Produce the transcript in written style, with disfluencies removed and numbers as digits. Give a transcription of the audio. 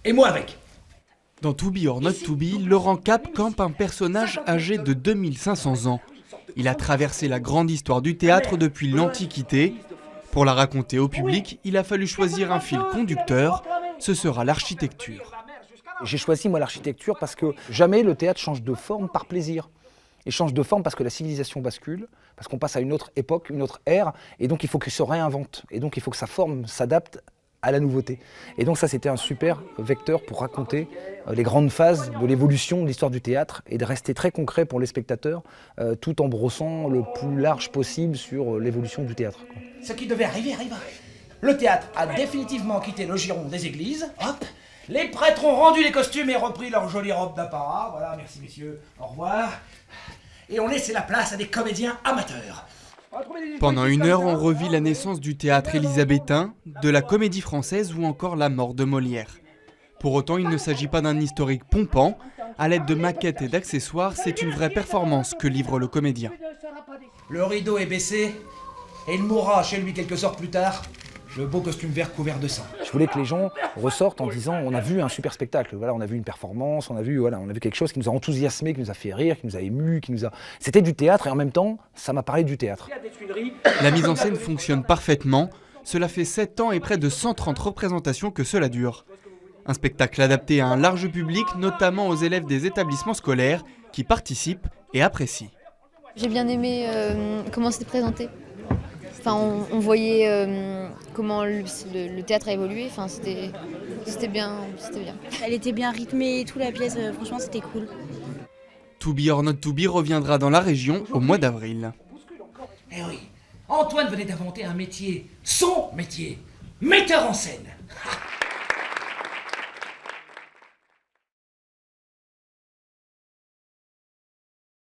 Et moi avec. Dans To Be or Not To Be, Laurent Cap campe un personnage âgé de 2500 ans. Il a traversé la grande histoire du théâtre depuis l'Antiquité. Pour la raconter au public, il a fallu choisir un fil conducteur, ce sera l'architecture. J'ai choisi moi l'architecture parce que jamais le théâtre change de forme par plaisir. Il change de forme parce que la civilisation bascule, parce qu'on passe à une autre époque, une autre ère, et donc il faut qu'il se réinvente. Et donc il faut que sa forme s'adapte à la nouveauté. Et donc ça, c'était un super vecteur pour raconter les grandes phases de l'évolution de l'histoire du théâtre et de rester très concret pour les spectateurs, tout en brossant le plus large possible sur l'évolution du théâtre. Ce qui devait arriver arriva. Le théâtre a définitivement quitté le giron des églises. Hop. Les prêtres ont rendu les costumes et repris leurs jolies robes d'apparat. Voilà, merci messieurs, au revoir. Et on laissait la place à des comédiens amateurs. Pendant 1 heure, on revit la naissance du théâtre élisabétain, de la comédie française ou encore la mort de Molière. Pour autant, il ne s'agit pas d'un historique pompant. À l'aide de maquettes et d'accessoires, c'est une vraie performance que livre le comédien. Le rideau est baissé et il mourra chez lui quelques heures plus tard, le beau costume vert couvert de sang. Je voulais que les gens ressortent en disant on a vu un super spectacle, voilà, on a vu une performance, on a vu quelque chose qui nous a enthousiasmé, qui nous a fait rire, qui nous a ému, C'était du théâtre et en même temps, ça m'a parlé du théâtre. La mise en scène fonctionne parfaitement. Cela fait 7 ans et près de 130 représentations que cela dure. Un spectacle adapté à un large public, notamment aux élèves des établissements scolaires qui participent et apprécient. J'ai bien aimé comment c'était présenté. Enfin, on voyait comment le théâtre a évolué. Enfin, c'était bien. Elle était bien rythmée et tout, la pièce, franchement, c'était cool. To Be or Not To Be reviendra dans la région au mois d'avril. Eh oui, Antoine venait d'inventer un métier, son métier, metteur en scène.